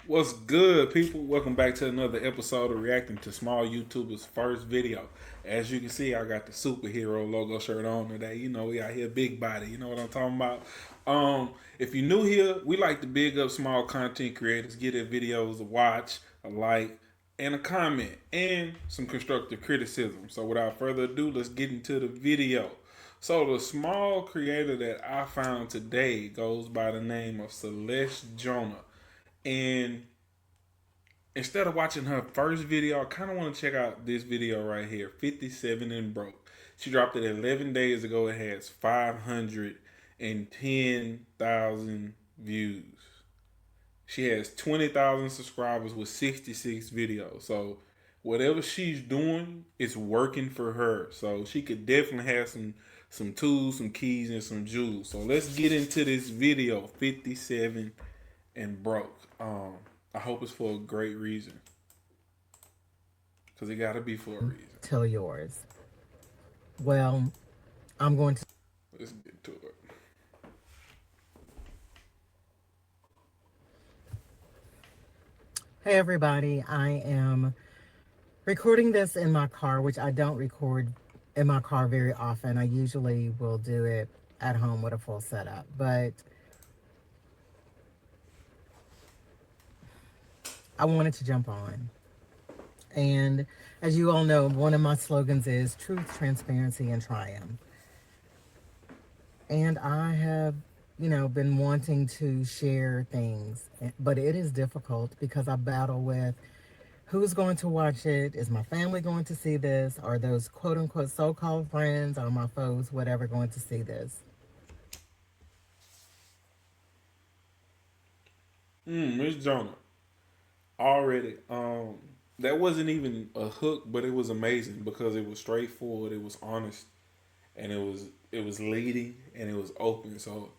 What's good, people? Welcome back to another episode of reacting to small YouTubers' first video. As you can see, I got the superhero logo shirt on today. You know, we out here big body. You know what I'm talking about? If you're new here, we like to big up small content creators, get their videos a watch, a like, and a comment, and some constructive criticism. So without further ado, let's get into the video. So the small creator that I found today goes by the name of Celeste Jonah. And instead of watching her first video, I kind of want to check out this video right here, 57 and Broke. She dropped it 11 days ago. It has 510,000 views. She has 20,000 subscribers with 66 videos. So whatever she's doing is working for her. So she could definitely have some tools, some keys, and some jewels. So let's get into this video, 57 and Broke. I hope it's for a great reason. Because it got to be for a reason. Tell yours. Well, I'm going to. Let's get to it. Hey, everybody. I am recording this in my car, which I don't record in my car very often. I usually will do it at home with a full setup. But I wanted to jump on. And as you all know, one of my slogans is truth, transparency, and triumph. And I have, been wanting to share things, but it is difficult because I battle with who's going to watch it? Is my family going to see this? Are those quote unquote so called friends or my foes, whatever, going to see this? Miss Jonah. Already. That wasn't even a hook, but it was amazing because it was straightforward, it was honest, and it was leading and it was open. So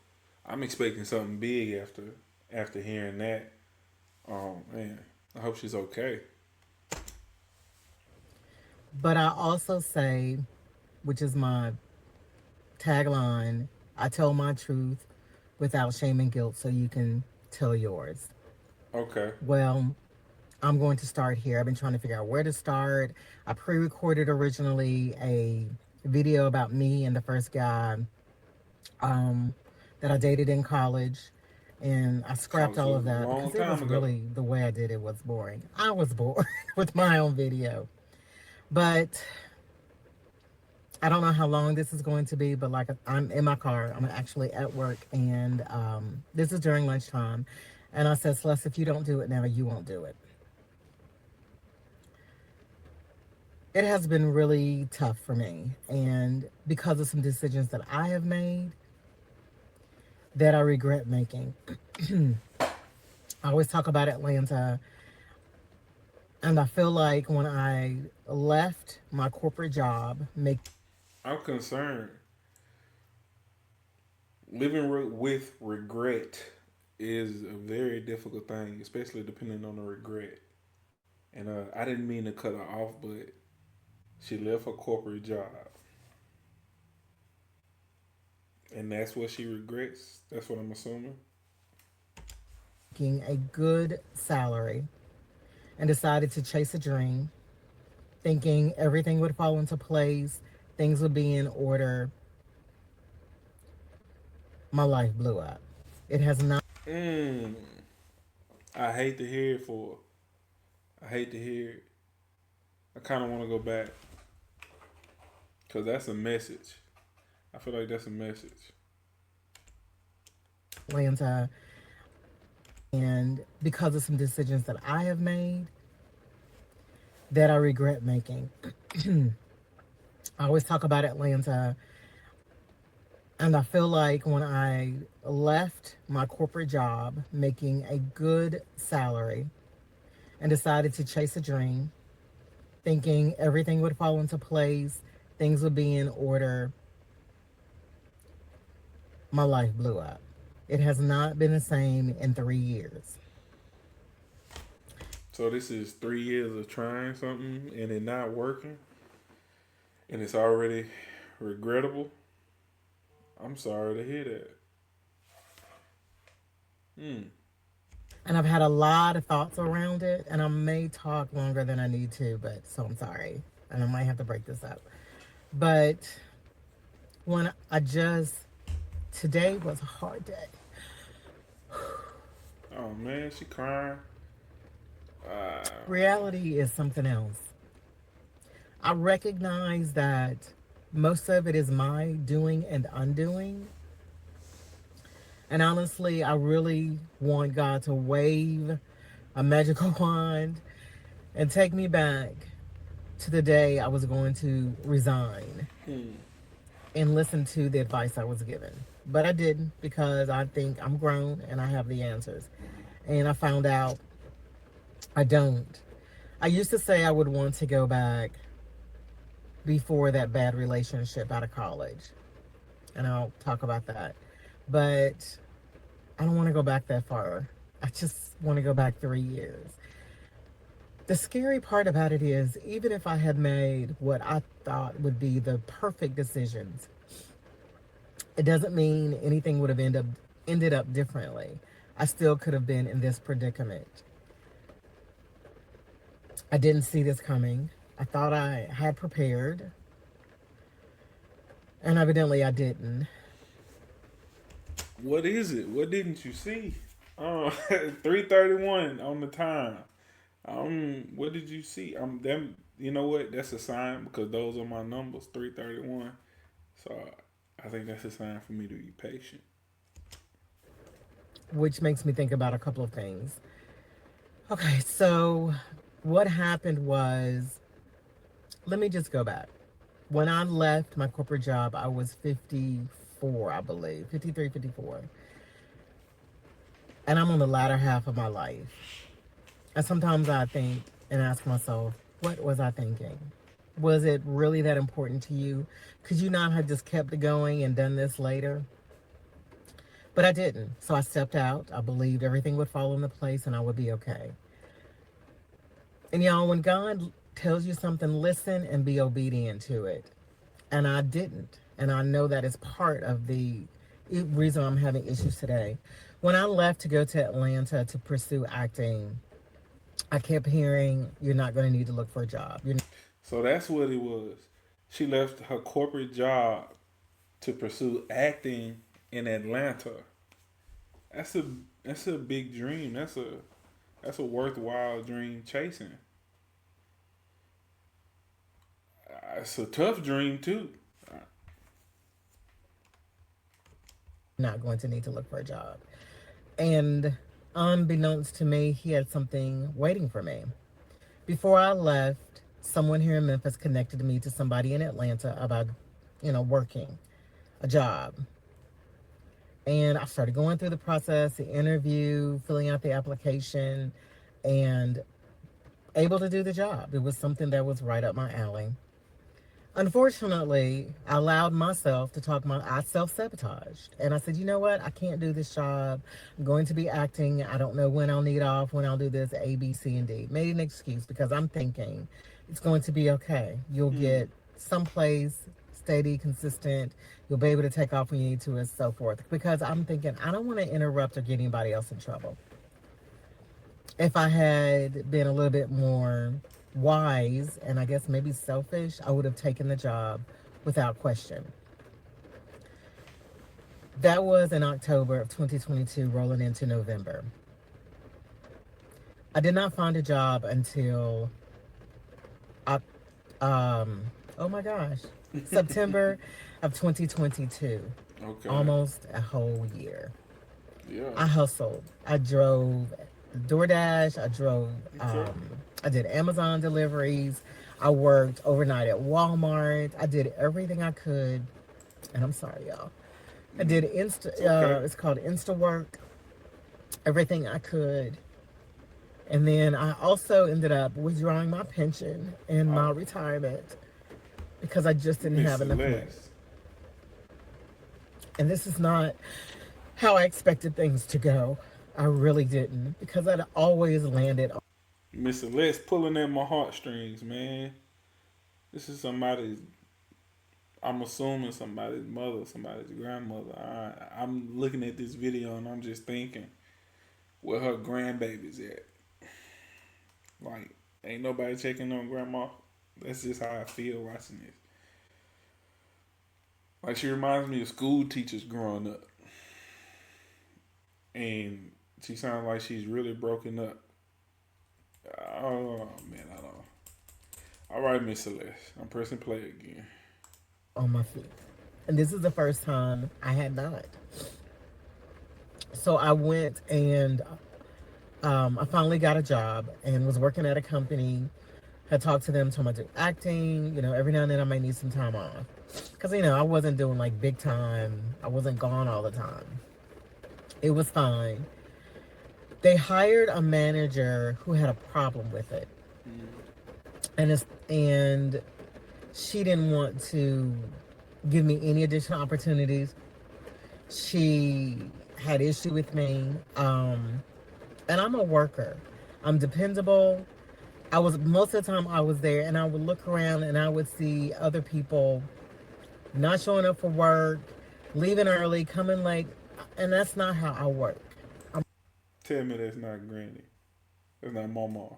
I'm expecting something big after hearing that. Man, I hope she's okay. But I also say, which is my tagline, I tell my truth without shame and guilt so you can tell yours. Okay. Well, I'm going to start here. I've been trying to figure out where to start. I pre recorded originally a video about me and the first guy um, that I dated in college. And I scrapped College all was of a that long because it time was ago. really the way I did it was boring. I was bored with my own video. But I don't know how long this is going to be, but like I'm in my car, I'm actually at work, and this is during lunchtime. And I said, Celeste, if you don't do it now, you won't do it. It has been really tough for me. And because of some decisions that I have made that I regret making, I always talk about Atlanta. And I feel like when I left my corporate job, make I'm concerned. Living with regret is a very difficult thing, especially depending on the regret. And I didn't mean to cut her off, but she left her corporate job, and that's what she regrets. That's what I'm assuming. making a good salary and decided to chase a dream, thinking everything would fall into place, things would be in order. My life blew up. It has not. Mm, I hate to hear it for her. I hate to hear it. I kind of want to go back because that's a message. I feel like that's a message. Atlanta, and because of some decisions that I have made that I regret making. I always talk about Atlanta, and I feel like when I left my corporate job, making a good salary, and decided to chase a dream, thinking everything would fall into place, things would be in order, my life blew up. It has not been the same in 3 years. So this is 3 years of trying something and it not working, and it's already regrettable. I'm sorry to hear that. Hmm. And I've had a lot of thoughts around it, and I may talk longer than I need to, but so I'm sorry. And I might have to break this up. But when I just, today was a hard day. Oh man, she crying. Reality is something else. I recognize that most of it is my doing and undoing. And honestly, I really want God to wave a magical wand and take me back to the day I was going to resign and listen to the advice I was given. But I didn't because I think I'm grown and I have the answers. And I found out I don't. I used to say I would want to go back before that bad relationship out of college. And I'll talk about that. But I don't want to go back that far. I just want to go back 3 years. The scary part about it is, even if I had made what I thought would be the perfect decisions, it doesn't mean anything would have ended up differently. I still could have been in this predicament. I didn't see this coming. I thought I had prepared, and evidently I didn't. What is it? What didn't you see? 3:31 on the time. What did you see? Them. You know what? That's a sign because those are my numbers. 3:31. So I think that's a sign for me to be patient. Which makes me think about a couple of things. Okay, so what happened was, let me just go back. When I left my corporate job, I was 54, I believe, 53, 54. And I'm on the latter half of my life. And sometimes I think and ask myself, what was I thinking? Was it really that important to you? Could you not have just kept it going and done this later? But I didn't. So I stepped out. I believed everything would fall into place and I would be okay. And y'all, when God tells you something, listen and be obedient to it. And I didn't. And I know that is part of the reason I'm having issues today. When I left to go to Atlanta to pursue acting, I kept hearing, you're not going to need to look for a job. You're So that's what it was. She left her corporate job to pursue acting in Atlanta. That's a that's a big dream. That's a worthwhile dream chasing. It's a tough dream too. not going to need to look for a job. And unbeknownst to me, he had something waiting for me. Before I left, someone here in Memphis connected me to somebody in Atlanta about, working a job. And I started going through the process, the interview, filling out the application, and able to do the job. It was something that was right up my alley. Unfortunately, I allowed myself to I self-sabotaged. And I said, you know what? I can't do this job. I'm going to be acting. I don't know when I'll need off, when I'll do this, A, B, C, and D. Made an excuse because I'm thinking it's going to be okay. You'll Mm. get someplace steady, consistent. You'll be able to take off when you need to and so forth. Because I'm thinking I don't want to interrupt or get anybody else in trouble. If I had been a little bit more wise and I guess maybe selfish, I would have taken the job without question. That was in October of 2022, rolling into November. I did not find a job until, Oc- um, oh my gosh, September of 2022, Okay. almost a whole year. Yeah. I hustled. I drove DoorDash. Okay. I did Amazon deliveries. I worked overnight at Walmart. I did everything I could. And I'm sorry, y'all. I did It's okay. it's called Insta work, everything I could. And then I also ended up withdrawing my pension and my Oh, retirement because I just didn't Miss have enough money. Celeste. And this is not how I expected things to go. I really didn't because I'd always landed. Miss Celeste pulling at my heartstrings, man. This is somebody's. I'm assuming somebody's mother, somebody's grandmother. I'm looking at this video and I'm just thinking, where her grandbabies at. Like, ain't nobody checking on grandma. That's just how I feel watching this. Like, she reminds me of school teachers growing up. And she sounds like she's really broken up. Oh, man, I don't know. All right, Miss Celeste. I'm pressing play again. on my feet. And this is the first time I had not. So I went and I finally got a job and was working at a company. Had talked to them, told them I do acting. Every now and then I might need some time off. Because, I wasn't doing like big time, I wasn't gone all the time. It was fine. They hired a manager who had a problem with it. And she didn't want to give me any additional opportunities. She had issue with me. And I'm a worker. I'm dependable. I was most of the time I was there and I would look around and I would see other people not showing up for work, leaving early, coming late, and that's not how I work. Tell me that's not Granny. That's not Mama.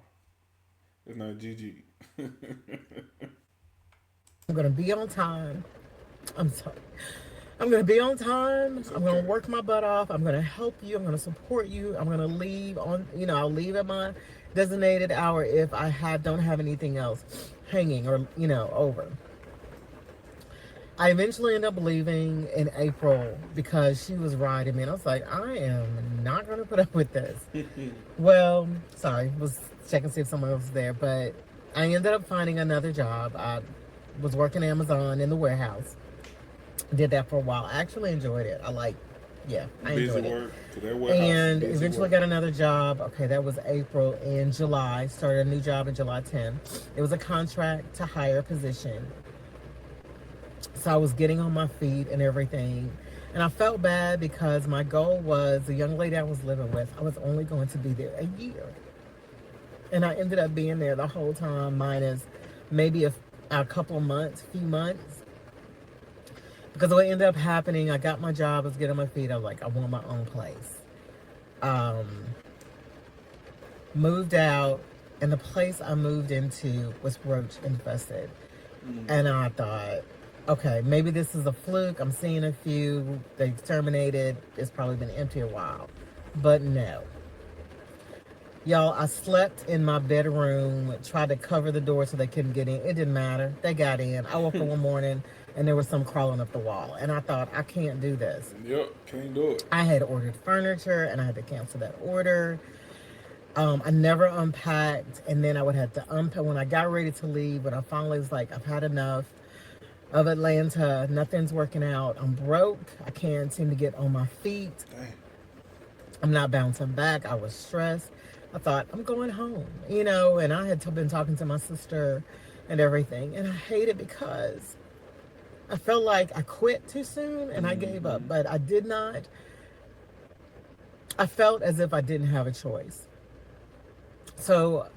That's not Gigi. I'm gonna be on time. I'm sorry. I'm gonna be on time. It's I'm gonna okay. work my butt off. I'm gonna help you. I'm gonna support you. I'm gonna leave on. I'll leave at my designated hour if I don't have anything else hanging or over. I eventually ended up leaving in April because she was riding me, and I was like, I am not gonna put up with this. Well, sorry, was checking to see if someone else was there, but I ended up finding another job. I was working Amazon in the warehouse. Did that for a while. I actually enjoyed it. Yeah, I Busy enjoyed it. work. To that warehouse is And busy eventually work. got another job. Okay, that was April. In July, started a new job in July 10th. It was a contract to hire position. So I was getting on my feet and everything. And I felt bad because my goal was the young lady I was living with, I was only going to be there a year. And I ended up being there the whole time, minus maybe a couple of months, few months. Because what ended up happening, I got my job, I was getting on my feet. I was like, I want my own place. Um, Moved out, and the place I moved into was roach infested. And I thought, okay, maybe this is a fluke. I'm seeing a few. They exterminated. It's probably been empty a while. But no. Y'all, I slept in my bedroom, tried to cover the door so they couldn't get in. It didn't matter. They got in. I woke up one morning and there was some crawling up the wall. And I thought, I can't do this. Yep, can't do it. I had ordered furniture and I had to cancel that order. I never unpacked, and then I would have to unpack when I got ready to leave. But I finally was like, I've had enough of Atlanta. Nothing's working out. I'm broke. I can't seem to get on my feet. Dang. I'm not bouncing back. I was stressed. I thought, I'm going home, and I had been talking to my sister and everything. And I hate it because I felt like I quit too soon and I gave up, but I did not. I felt as if I didn't have a choice. So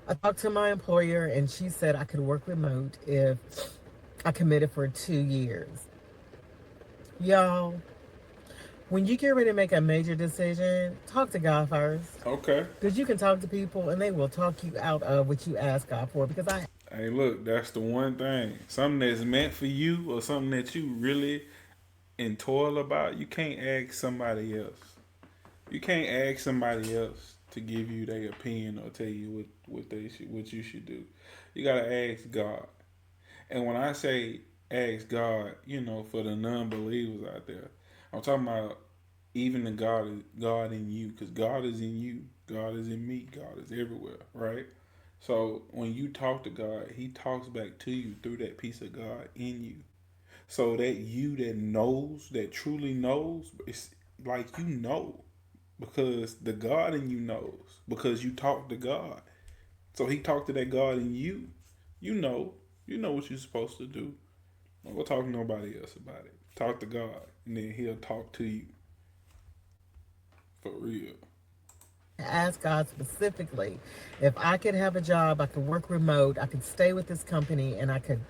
I talked to my employer and she said I could work remote if I committed for 2 years. Y'all, when you get ready to make a major decision, talk to God first. Okay. Because you can talk to people and they will talk you out of what you ask God for. Because Hey, look, that's the one thing. Something that's meant for you or something that you really in toil about, you can't ask somebody else. You can't ask somebody else to give you their opinion or tell you what you should do. You gotta ask God. And when I say ask God, for the non-believers out there, I'm talking about even the God in you, because God is in you, God is in me, God is everywhere, right? So when you talk to God, He talks back to you through that piece of God in you. So that you that knows, that truly knows, it's like because the God in you knows because you talk to God. So He talked to that God in you. You know, you know what you're supposed to do. Don't go talk to nobody else about it. Talk to God, and then He'll talk to you for real. asked God specifically if I could have a job, I could work remote, I could stay with this company, and I could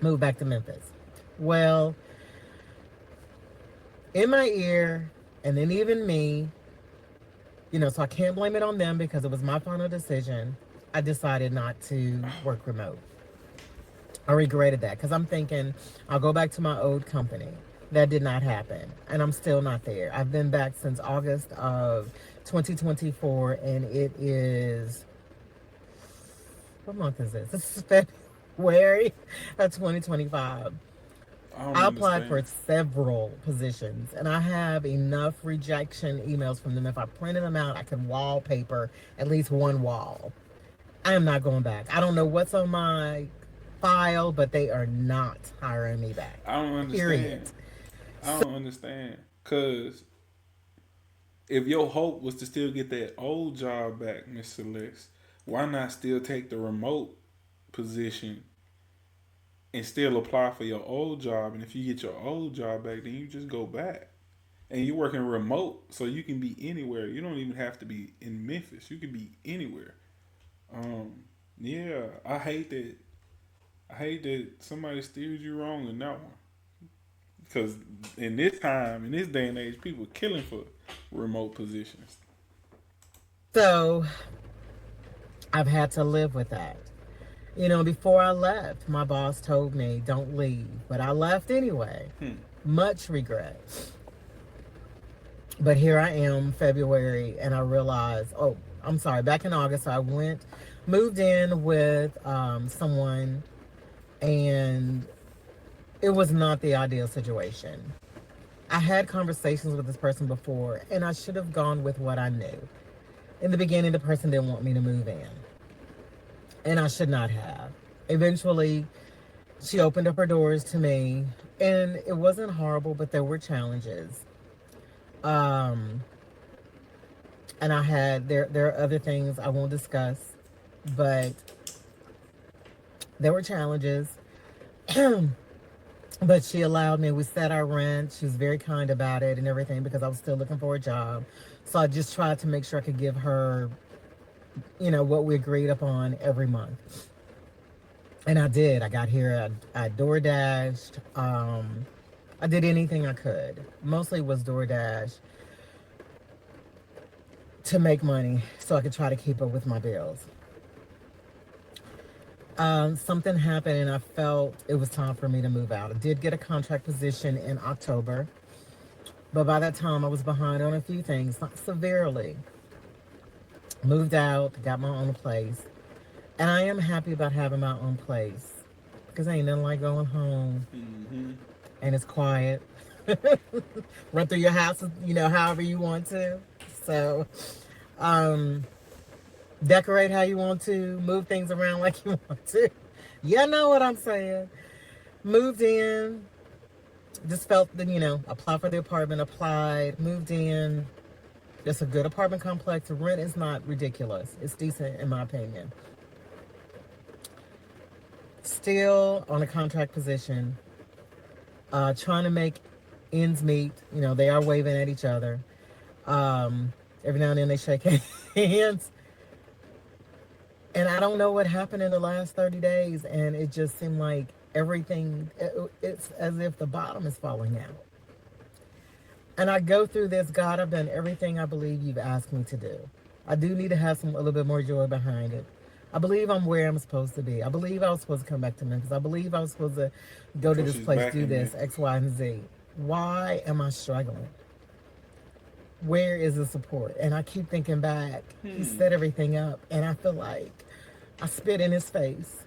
move back to Memphis. Well, in my ear, and then even me, So I can't blame it on them because it was my final decision. I decided not to work remote. I regretted that because I'm thinking I'll go back to my old company. That did not happen. And I'm still not there. I've been back since August of 2024, and it is, what month is this? This is February of 2025. I don't I applied understand. for several positions, and I have enough rejection emails from them. If I printed them out, I could wallpaper at least one wall. I am not going back. I don't know what's on my file, but they are not hiring me back. I don't Period. understand. I So, don't understand. Cause if your hope was to still get that old job back, Miss Celeste, why not still take the remote position and still apply for your old job? And if you get your old job back, then you just go back. And you're working remote, so you can be anywhere. You don't even have to be in Memphis. You can be anywhere. Um, yeah, I hate that somebody steers you wrong in that one. Because in this time, in this day and age, people are killing for remote positions. so I've had to live with that. Before I left, my boss told me, don't leave. But I left anyway. Hmm. Much regret. But here I am, February, and I realized, oh, I'm sorry, back in August, I moved in with someone, and it was not the ideal situation. I had conversations with this person before, and I should have gone with what I knew. In the beginning, the person didn't want me to move in, and I should not have. Eventually, she opened up her doors to me, and it wasn't horrible, but there were challenges. Um, and there are other things I won't discuss, but there were challenges. But she allowed me. We set our rent. She was very kind about it and everything because I was still looking for a job. So I just tried to make sure I could give her, what we agreed upon every month. And I did. I got here. I door dashed. I did anything I could. Mostly was DoorDash to make money so I could try to keep up with my bills. Something happened and I felt it was time for me to move out. I did get a contract position in October, but by that time I was behind on a few things, not severely. Moved out, got my own place, and I am happy about having my own place because ain't nothing like going home Mm-hmm. and it's quiet. Run through your house, however you want to. So, um, decorate how you want to, move things around like you want to. You know what I'm saying? Moved in, just felt that, apply for the apartment, applied, moved in. It's a good apartment complex. The rent is not ridiculous. It's decent in my opinion. Still on a contract position, trying to make ends meet. They are waving at each other. Um, every now and then they shake hands. And I don't know what happened in the last 30 days. And it just seemed like it's as if the bottom is falling out. And I go through this, God, I've done everything I believe you've asked me to do. I do need to have a little bit more joy behind it. I believe I'm where I'm supposed to be. I believe I was supposed to come back to Memphis. I believe I was supposed to go to So this she's place, back do in this, Memphis. X, Y, and Z. Why am I struggling? Where is the support? And I keep thinking back. He Hmm. set everything up, and I feel like I spit in his face,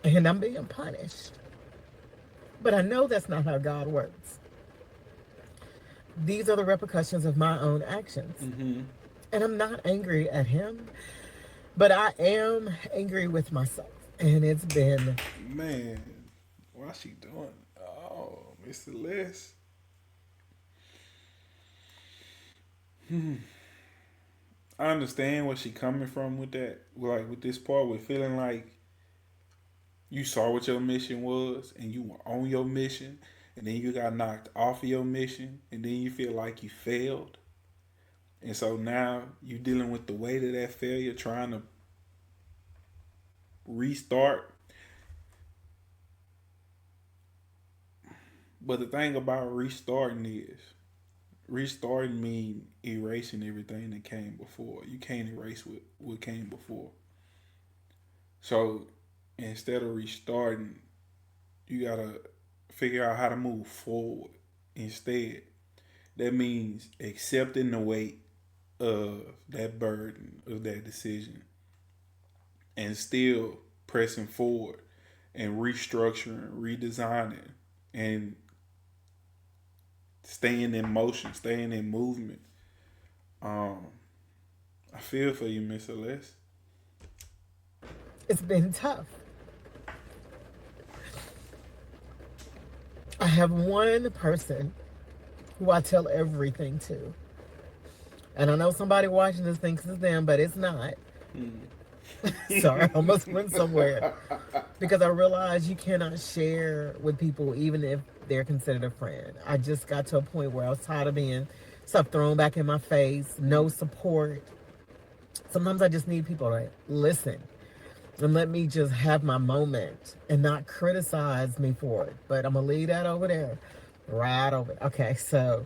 and I'm being punished. But I know that's not how God works. These are the repercussions of my own actions. Mm-hmm. And I'm not angry at him, but I am angry with myself. And it's been, Man, what's she doing? Oh, Miss Celeste. I understand where she coming from with that. Like with this part, with feeling like you saw what your mission was and you were on your mission, and then you got knocked off of your mission, and then you feel like you failed. And so now you dealing with the weight of that failure, trying to restart. But the thing about restarting is restarting mean erasing everything that came before. You can't erase what came before. So instead of restarting, you gotta figure out how to move forward. Instead, that means accepting the weight of that burden of that decision and still pressing forward and restructuring, redesigning, and staying in motion, staying in movement. Um, I feel for you, Miss Celeste. It's been tough. I have one person who I tell everything to. And I know somebody watching this thinks it's them, but it's not. Sorry, I almost went somewhere. Because I realize you cannot share with people even if they're considered a friend. I just got to a point where I was tired of being stuff thrown back in my face, no support. Sometimes I just need people to listen and let me just have my moment and not criticize me for it. But I'm gonna leave that over there. Right over. Okay, so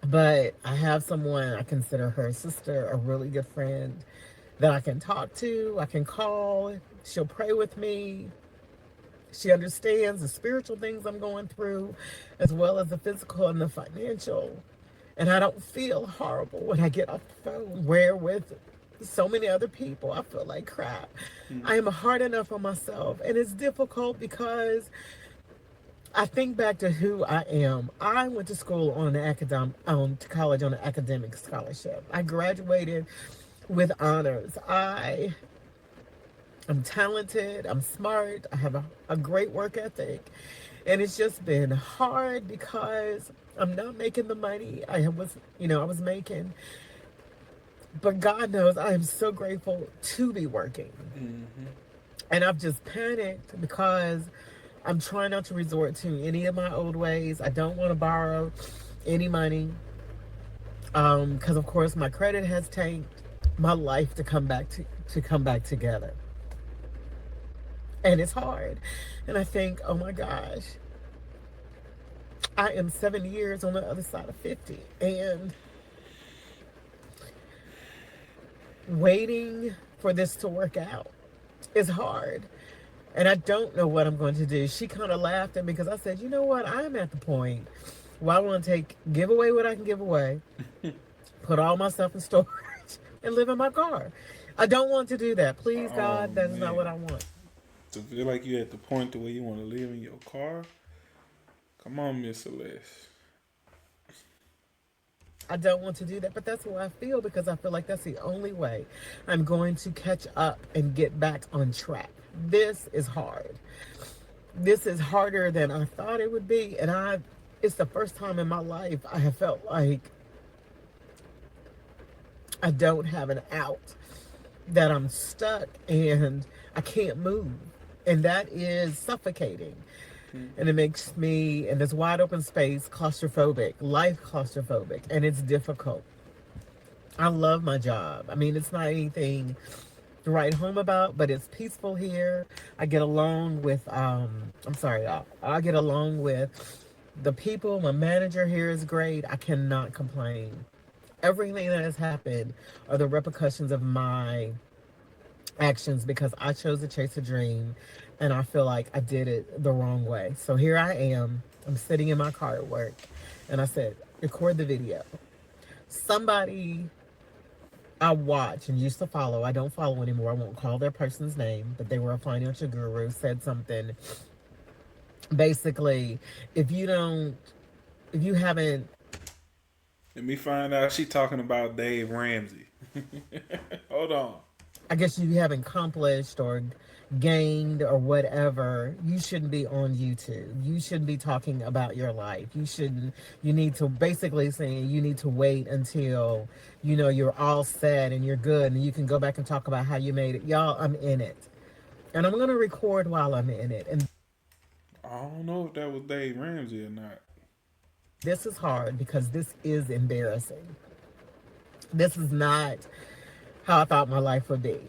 but I have someone I consider her sister, a really good friend that I can talk to, I can call, she'll pray with me. She understands the spiritual things I'm going through, as well as the physical and the financial. And I don't feel horrible when I get off the phone, where with so many other people, I feel like crap. I am hard enough on myself. And it's difficult because I think back to who I am. I went to school on an to college on an academic scholarship. I graduated with honors. I'm talented, I'm smart, I have a great work ethic. And it's just been hard because I'm not making the money I was making. But God knows I am so grateful to be working. Mm-hmm. And I've just panicked because I'm trying not to resort to any of my old ways. I don't want to borrow any money. Because of course my credit has tanked my life to come back together. And it's hard. And I think, oh my gosh, I am 7 years on the other side of 50. And waiting for this to work out is hard. And I don't know what I'm going to do. She kind of laughed at me because I said, you know what? I'm at the point where I want to give away what I can give away, put all my stuff in storage, and live in my car. I don't want to do that. Please, Oh God, that is not what man, I want. to feel like you at the point to where you want to live in your car. Come on, Miss Celeste. I don't want to do that, but that's how I feel because I feel like that's the only way I'm going to catch up and get back on track. This is hard. This is harder than I thought it would be, and it's the first time in my life I have felt like I don't have an out, that I'm stuck and I can't move. And that is suffocating. And it makes me, in this wide open space, claustrophobic, life claustrophobic, and it's difficult. I love my job. I mean, it's not anything to write home about, but it's peaceful here. I get along with, I get along with the people. My manager here is great. I cannot complain. Everything that has happened are the repercussions of my actions because I chose to chase a dream and I feel like I did it the wrong way. So here I am. I'm sitting in my car at work and I said, record the video. Somebody I watch and used to follow, I don't follow anymore. I won't call their person's name, but they were a financial guru, said something. Basically, if you don't, if you haven't, Let me find out she talking about Dave Ramsey. Hold on. I guess you haven't accomplished or gained or whatever, you shouldn't be on YouTube. You shouldn't be talking about your life. You need to basically saying you need to wait until, you're all set and you're good and you can go back and talk about how you made it. Y'all, I'm in it. And I'm going to record while I'm in it. And I don't know if that was Dave Ramsey or not. this is hard because this is embarrassing. This is not how I thought my life would be.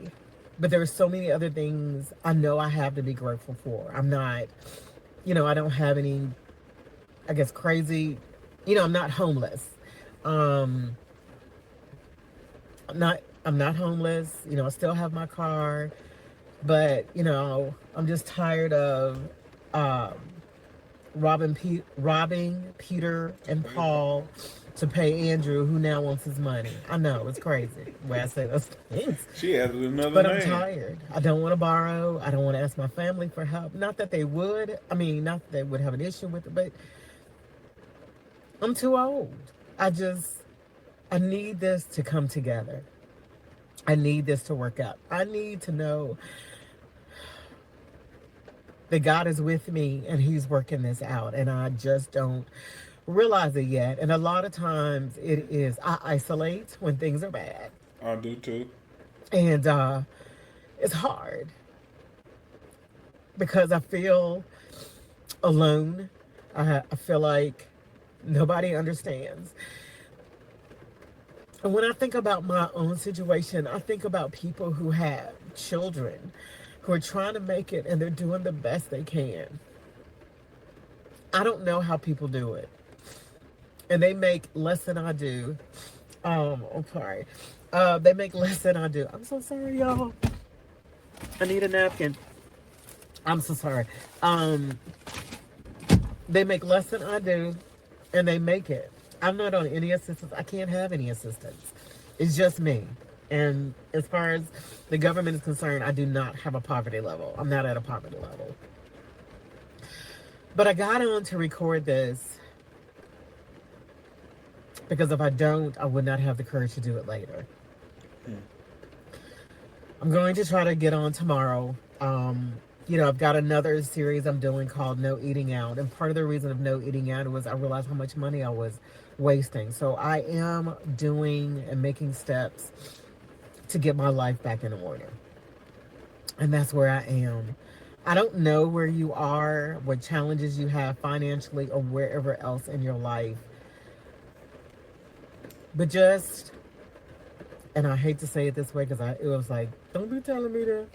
But there are so many other things I know I have to be grateful for. I'm not, I don't have any, I guess, crazy I'm not homeless. Um, I'm not homeless. I still have my car, but I'm just tired of um, robbing Peter To and pay Paul. Paul to pay Andrew, who now wants his money. I know it's crazy the way I say those things, She added another but I'm name. tired. I don't want to borrow. I don't want to ask my family for help. Not that they would. I mean, not that they would have an issue with it, but I'm too old. I just I need this to come together. I need this to work out. I need to know that God is with me and He's working this out. And I just don't realize it yet. And a lot of times I isolate when things are bad. I do too. And it's hard because I feel alone. I feel like nobody understands. And when I think about my own situation, I think about people who have children who are trying to make it and they're doing the best they can. I don't know how people do it. And they make less than I do. I'm sorry. They make less than I do. I'm so sorry, y'all. I need a napkin. I'm so sorry. Um, they make less than I do, and they make it. I'm not on any assistance. I can't have any assistance. It's just me. And as far as the government is concerned, I do not have a poverty level. I'm not at a poverty level. But I got on to record this because if I don't, I would not have the courage to do it later. Hmm. I'm going to try to get on tomorrow. I've got another series I'm doing called No Eating Out. And part of the reason of no eating out was I realized how much money I was wasting. So I am doing and making steps to get my life back in order. And that's where I am. I don't know where you are, what challenges you have financially, or wherever else in your life. But just, and I hate to say it this way because it was like, don't be telling me that.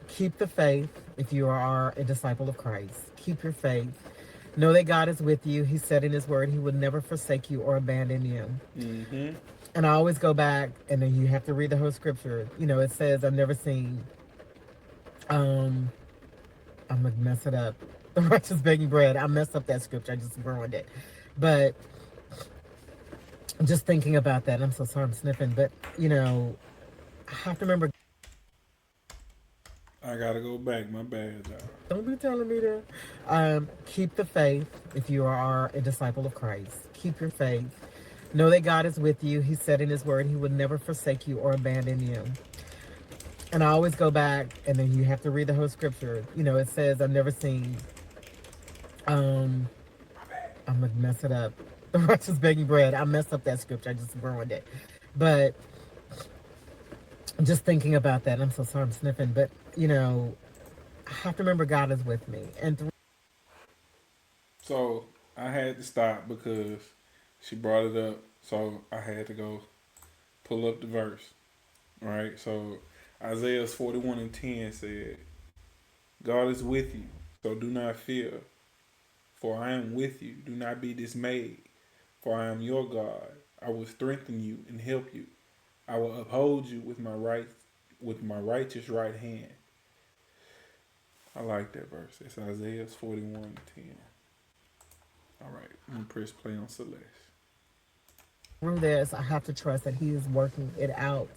Keep the faith if you are a disciple of Christ. Keep your faith. Know that God is with you. He said in His Word He would never forsake you or abandon you. Mm-hmm. And I always go back, and then you have to read the whole scripture. It says, I've never seen, um, I'm going to mess it up. The righteous begging bread. I messed up that scripture. I just ruined it. But I'm just thinking about that. I'm so sorry I'm sniffing. But, I have to remember. I gotta go back. My bad, y'all. Don't be telling me that. Keep the faith if you are a disciple of Christ. Keep your faith. Know that God is with you. He said in His Word He would never forsake you or abandon you. And I always go back, and then you have to read the whole scripture. It says, I've never seen, um, I'm going to mess it up. The righteous begging bread. I messed up that scripture. I just ruined it. But I'm just thinking about that. I'm so sorry I'm sniffing. But, I have to remember God is with me. And So I had to stop because she brought it up. So I had to go pull up the verse. Right? So Isaiah 41:10 said, God is with you, so do not fear, for I am with you. Do not be dismayed, for I am your God. I will strengthen you and help you. I will uphold you with my righteous right hand. I like that verse. It's Isaiah 41:10. All right, I'm gonna press play on Celeste. through this, I have to trust that He is working it out.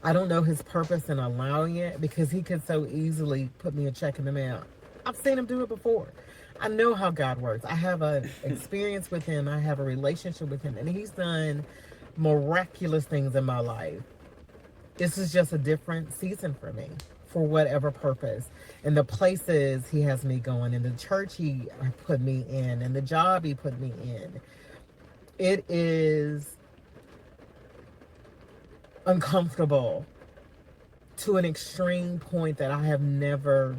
I don't know His purpose in allowing it because He could so easily put me a check in the mail. I've seen Him do it before. I know how God works. I have an experience with Him. I have a relationship with Him, and He's done miraculous things in my life. This is just a different season for me, for whatever purpose. And the places He has me going, and the church He put me in, and the job He put me in. It is uncomfortable to an extreme point that I have never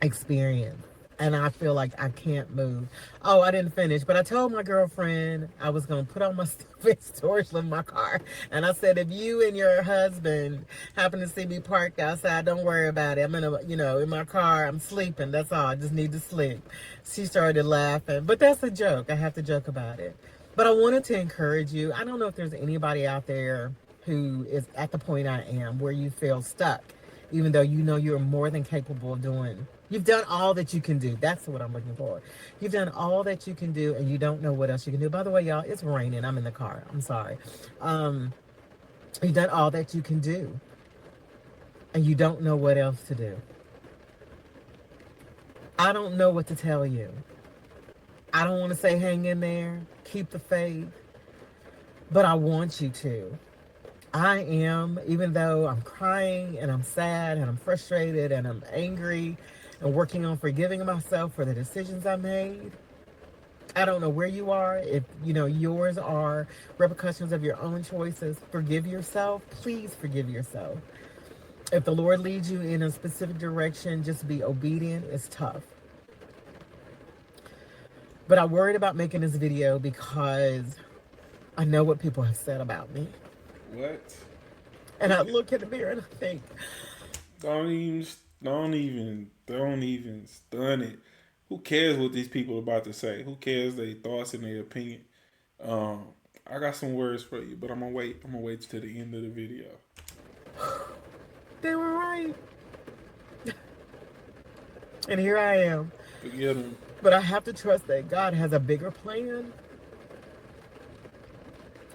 experienced. and I feel like I can't move. Oh, I didn't finish, but I told my girlfriend I was gonna put all my stuff in storage in my car, and I said, if you and your husband happen to see me parked outside, don't worry about it. I'm in a, in my car. I'm sleeping. That's all. I just need to sleep. She started laughing, but that's a joke. I have to joke about it. But I wanted to encourage you. I don't know if there's anybody out there who is at the point I am where you feel stuck, even though you know you're more than capable of doing. You've done all that you can do. That's what I'm looking for. You've done all that you can do, and you don't know what else you can do. By the way, y'all, it's raining. I'm in the car. I'm sorry. Um, you've done all that you can do, and you don't know what else to do. I don't know what to tell you. I don't want to say hang in there, keep the faith, but I want you to. I am, even though I'm crying and I'm sad and I'm frustrated and I'm angry and working on forgiving myself for the decisions I made. I don't know where you are. If yours are repercussions of your own choices, forgive yourself. Please forgive yourself. If the Lord leads you in a specific direction, just be obedient. It's tough. But I worried about making this video because I know what people have said about me. What? And I look in the mirror and I think, Don't even, don't even stun it. Who cares what these people are about to say? Who cares their thoughts and their opinion? Um, I got some words for you, but I'm gonna wait. I'm gonna wait to the end of the video. they were right. And here I am. Forget them. But I have to trust that God has a bigger plan.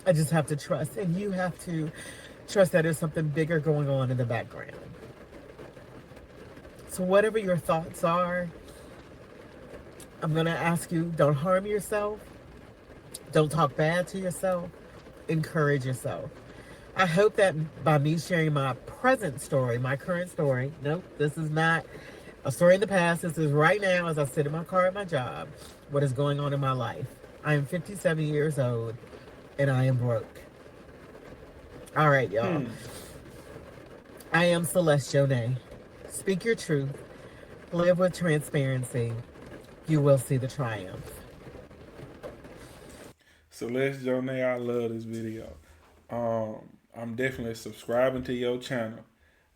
I just have to trust. And you have to trust that there's something bigger going on in the background. So, whatever your thoughts are, I'm going to ask you, don't harm yourself. Don't talk bad to yourself. Encourage yourself. I hope that by me sharing my present story, my current story, nope, this is not a story in the past. This is right now as I sit in my car at my job, what is going on in my life. I am 57 years old and I am broke. All right, y'all. Hmm. I am Celeste Jonay. Speak your truth. Live with transparency. You will see the triumph. Celeste Jonay, I love this video. I'm definitely subscribing to your channel.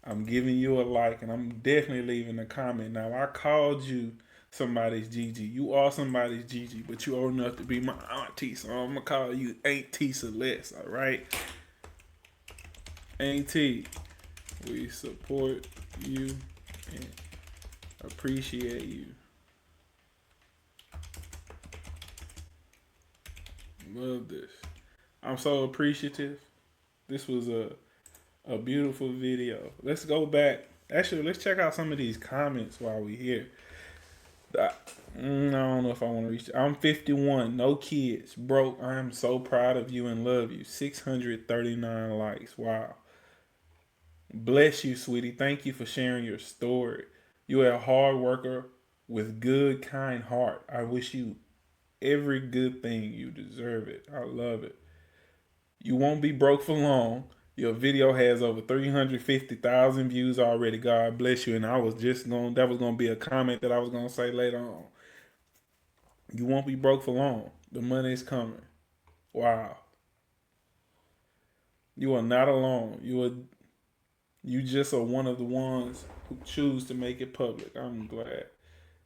I'm giving you a like, and I'm definitely leaving a comment. Now, I called you somebody's Gigi. You are somebody's Gigi, but you old enough to be my auntie, so I'm gonna call you Auntie Celeste. All right, Auntie. We support you and appreciate you. Love this. I'm so appreciative. This was a beautiful video. Let's go back. Actually, let's check out some of these comments while we here. I don't know if I want to reach. I'm 51, no kids, broke. I am so proud of you and love you. 639 likes. Wow. Bless you, sweetie. Thank you for sharing your story. You're a hard worker with good, kind heart. I wish you every good thing. You deserve it. I love it. You won't be broke for long. Your video has over 350,000 views already. God bless you. And I was just going, that was going to be a comment that I was going to say later on. You won't be broke for long. The money is coming. Wow. You are not alone. You just are one of the ones who choose to make it public. I'm glad.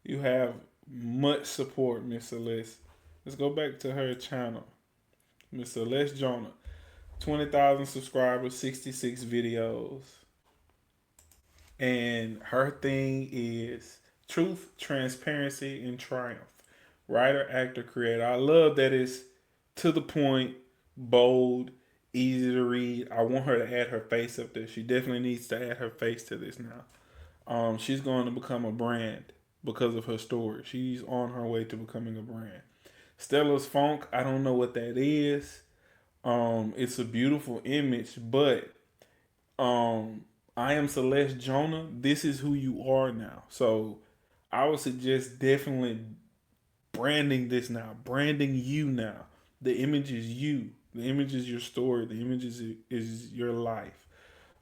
You have much support, Miss Celeste. Let's go back to her channel. Miss Celeste Jonah. 20,000 subscribers, 66 videos. And her thing is truth, transparency, and triumph. Writer, actor, creator. I love that it's to the point, bold, easy to read. I want her to add her face up there. She definitely needs to add her face to this now. She's going to become a brand because of her story. She's on her way to becoming a brand. Stella's Funk, I don't know what that is. It's a beautiful image, but I am Celeste Jonah. This is who you are now. So I would suggest definitely branding this now, branding you now. The image is you. The image is your story. The image is your life.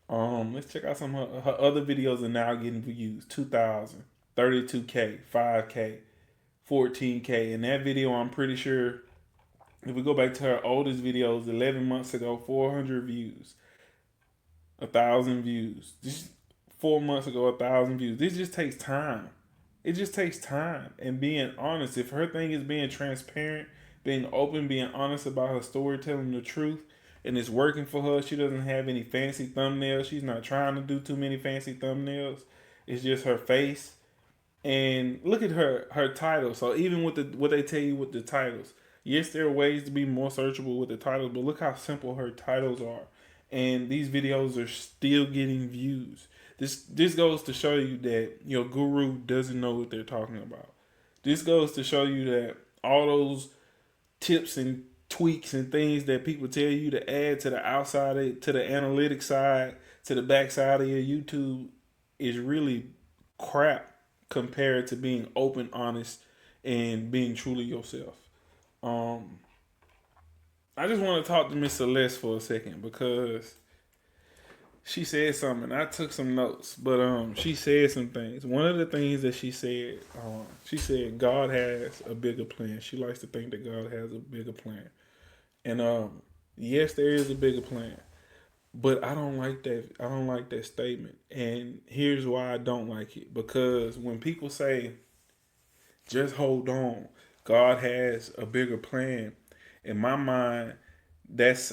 Let's check out some of her other videos are now getting views. 2,000. 32K, 5K, 14K. In that video, I'm pretty sure if we go back to her oldest videos, 11 months ago, 400 views, 1,000 views. Just 4 months ago, 1,000 views. This just takes time. It just takes time and being honest. If her thing is being transparent, being open, being honest about her story, telling the truth, and it's working for her, she doesn't have any fancy thumbnails. She's not trying to do too many fancy thumbnails. It's just her face. And look at her title. So even with what they tell you with the titles, yes, there are ways to be more searchable with the titles, but look how simple her titles are. And these videos are still getting views. This goes to show you that your guru doesn't know what they're talking about. This goes to show you that all those tips and tweaks and things that people tell you to add to the outside, to the analytic side, to the backside of your YouTube is really crap compared to being open, honest, and being truly yourself. I just want to talk to Miss Celeste for a second because she said something. I took some notes, but she said some things. One of the things that she said God has a bigger plan. She likes to think that God has a bigger plan, and yes, there is a bigger plan, but I don't like that. I don't like that statement, and here's why I don't like it. Because when people say, "Just hold on, God has a bigger plan," in my mind, that's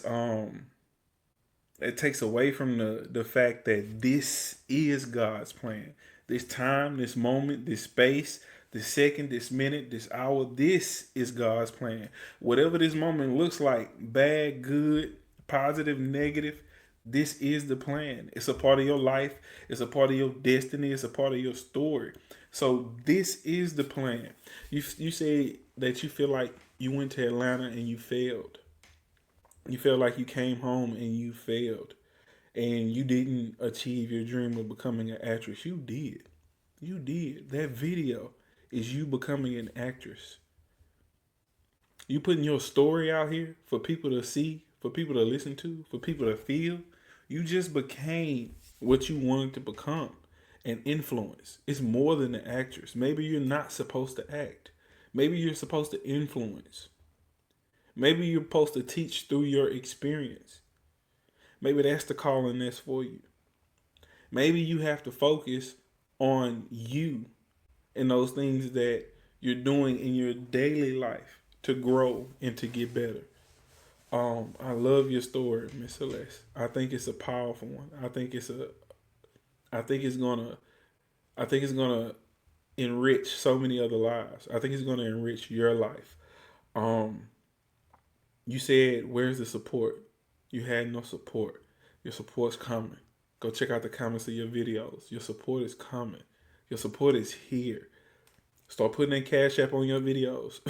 it takes away from the fact that this is God's plan. This time, this moment, this space, this second, this minute, this hour, this is God's plan. Whatever this moment looks like, bad, good, positive, negative, this is the plan. It's a part of your life. It's a part of your destiny. It's a part of your story. So this is the plan. You say that you feel like you went to Atlanta and you failed. You felt like you came home and you failed. And you didn't achieve your dream of becoming an actress. You did. You did. That video is you becoming an actress. You putting your story out here for people to see, for people to listen to, for people to feel. You just became what you wanted to become. An influence. It's more than an actress. Maybe you're not supposed to act. Maybe you're supposed to influence. Maybe you're supposed to teach through your experience. Maybe that's the calling that's for you. Maybe you have to focus on you and those things that you're doing in your daily life to grow and to get better. I love your story, Miss Celeste. I think it's a powerful one. I think it's gonna enrich so many other lives. I think it's gonna enrich your life. Um, you said, "Where's the support?" You had no support. Your support's coming. Go check out the comments of your videos. Your support is coming. Your support is here. Start putting that Cash App on your videos.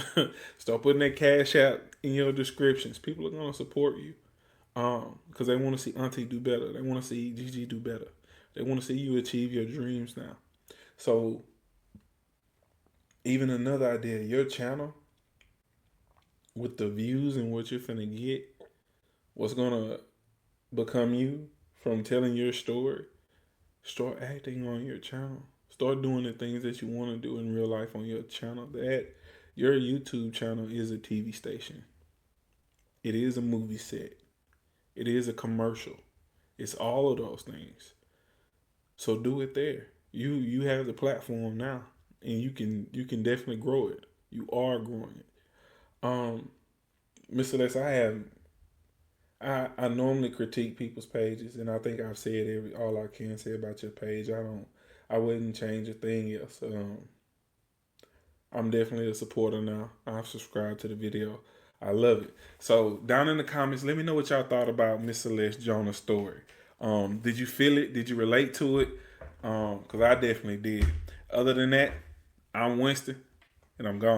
Start putting that Cash App in your descriptions. People are gonna support you, because they want to see Auntie do better. They want to see Gigi do better. They want to see you achieve your dreams now. So, even another idea, your channel with the views and what you're finna get, what's gonna become you from telling your story. Start acting on your channel. Start doing the things that you want to do in real life on your channel. That your YouTube channel is a TV station. It is a movie set. It is a commercial. It's all of those things. So do it there. You have the platform now, and you can definitely grow it. You are growing it. Um, Mr. Les, I normally critique people's pages, and I think I've said all I can say about your page. I wouldn't change a thing else. I'm definitely a supporter now. I've subscribed to the video. I love it. So down in the comments, let me know what y'all thought about Miss Celeste Jonah's story. Did you feel it? Did you relate to it? Because I definitely did. Other than that, I'm Winston, and I'm gone.